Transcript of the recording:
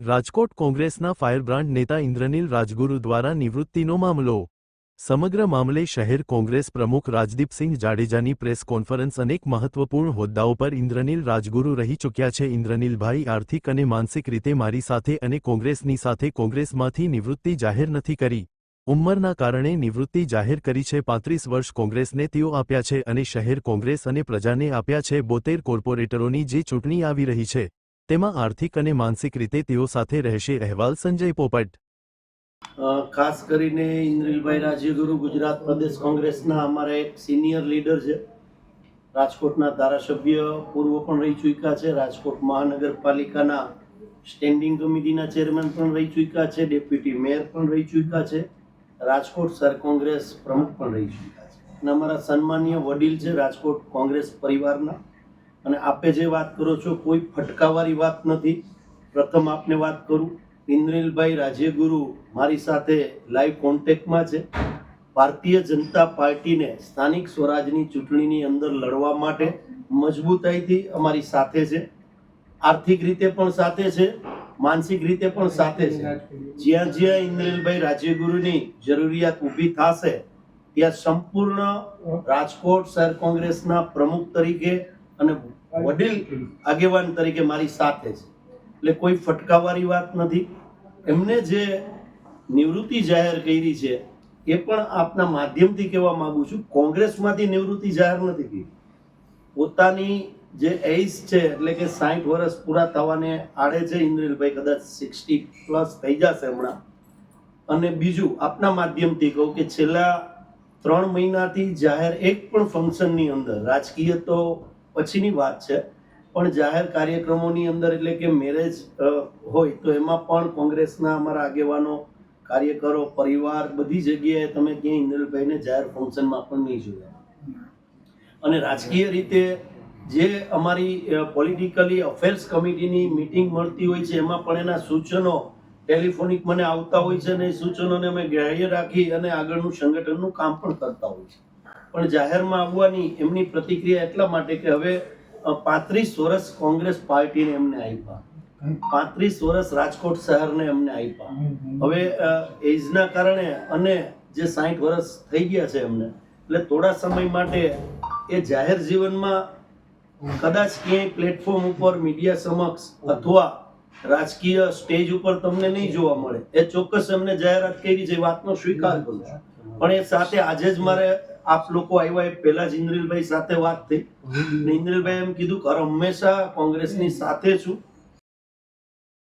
રાજકોટ કોંગ્રેસના ફાયરબ્રાન્ડ નેતા ઇન્દ્રનીલ રાજગુરુ દ્વારા નિવૃત્તિનો મામલો. સમગ્ર મામલે શહેર કોંગ્રેસ પ્રમુખ રાજદીપસિંહ જાડેજાની પ્રેસ કોન્ફરન્સ. અનેક મહત્વપૂર્ણ હોદ્દાઓ પર ઇન્દ્રનીલ રાજગુરુ રહી ચૂક્યા છે. ઇન્દ્રનીલભાઈ આર્થિક અને માનસિક રીતે મારી સાથે અને કોંગ્રેસની સાથે કોંગ્રેસમાંથી નિવૃત્તિ જાહેર નથી કરી. ઉંમરના કારણે નિવૃત્તિ જાહેર કરી છે. 35 વર્ષ કોંગ્રેસને તેઓ આપ્યા છે અને શહેર કોંગ્રેસ અને પ્રજાને આપ્યા છે. 72 કોર્પોરેટરોની જે ચૂંટણી આવી રહી છે તેમાં આર્થિક અને માનસિક રીતે તેઓ સાથે રહેશે. અહેવાલ સંજય પોપટ. ખાસ કરીને ઇન્દ્રનીલભાઈ રાજગુરુ ગુજરાત પ્રદેશ કોંગ્રેસના અમારા એક સિનિયર લીડર છે. રાજકોટના ધારાસભ્ય પૂર્વ પણ રહી ચૂક્યા છે. રાજકોટ મહાનગરપાલિકાના સ્ટેન્ડિંગ કમિટીના ચેરમેન પણ રહી ચૂક્યા છે. ડેપ્યુટી મેયર પણ રહી ચૂક્યા છે. રાજકોટ શહેર કોંગ્રેસ પ્રમુખ પણ રહી ચૂક્યા છે અને અમારા સન્માનીય વડીલ છે રાજકોટ કોંગ્રેસ પરિવારના. અને આપે જે વાત કરો છો કોઈ ફટકાવાળી વાત નથી. પ્રથમ આપને વાત કરું, ઇન્દ્રનીલભાઈ રાજગુરુ મારી સાથે લાઈવ કોન્ટેક્ટમાં છે. ભારતીય જનતા પાર્ટીને સ્થાનિક સ્વરાજની ચૂંટણીની અંદર લડવા માટે મજબૂતાઈથી અમારી સાથે છે. આર્થિક રીતે પણ સાથે છે, માનસિક રીતે પણ સાથે છે. જ્યાં જ્યાં ઇન્દ્રનીલભાઈ રાજગુરુની જરૂરિયાત ઊભી થશે ત્યાં સંપૂર્ણ રાજકોટ શહેર કોંગ્રેસના પ્રમુખ તરીકે અને વડીલ આગેવાન તરીકે મારી સાથે છે. એટલે કોઈ ફટકાવાળી વાત નથી. એમને જે નિવૃત્તિ જાહેર કરી છે એ પણ આપના માધ્યમથી કહેવા માંગુ છું, કોંગ્રેસમાંથી નિવૃત્તિ જાહેર નથી કરી. પોતાની જે એજ છે એટલે કે 60 વર્ષ પૂરા થવાને આડે છે ઇન્દ્રનીલભાઈ, કદાચ 60+ થઈ જશે હમણાં. અને બીજું આપના માધ્યમથી કહું કે છેલ્લા 3 મહિનાથી જાહેર એક પણ ફંક્શનની અંદર, રાજકીય તો પછીની વાત છે, પણ જાહેર કાર્યક્રમોની અંદર એટલે કે મેરેજ હોય તો એમાં પણ કોંગ્રેસના અમારા આગેવાનો, કાર્યકરો, પરિવાર બધી જગ્યાએ તમે ક્યાંય ઇન્દ્રનીલભાઈને જાહેર ફંક્શનમાં પણ નહીં જોયા. અને રાજકીય રીતે જે અમારી પોલિટિકલી અફેર્સ કમિટીની મીટિંગ મળતી હોય છે એમાં પણ એના સૂચનો ટેલિફોનિક મને આવતા હોય છે અને એ સૂચનોને અમે ગ્રાહ્ય રાખી અને આગળનું સંગઠનનું કામ પણ કરતા હોય છે. પણ જાહેરમાં આવવાની એમની પ્રતિક્રિયા એટલા માટે કે હવે 35 વર્ષ કોંગ્રેસ પાર્ટીને એમને આપ્યા, 35 વર્ષ રાજકોટ શહેરને એમને આપ્યા. હવે એજના કારણે અને જે 60 વર્ષ થઈ ગયા છે એમને, એટલે થોડા સમય માટે એ જાહેર જીવનમાં કદાચ ક્યાંય પ્લેટફોર્મ ઉપર મીડિયા સમક્ષ અથવા રાજકીય સ્ટેજ ઉપર તમને નહીં જોવા મળે. એ ચોક્કસ એમને જાહેરાત કરી છે, વાતનો સ્વીકાર કરું છું. પણ એ સાથે આજે જ મારે આપ લોકો આવ્યા એ પહેલા જ ઇન્દ્રનીલભાઈ સાથે વાત થઈ. ઇન્દ્રનીલભાઈ એમ કીધું કે હંમેશા કોંગ્રેસની સાથે છું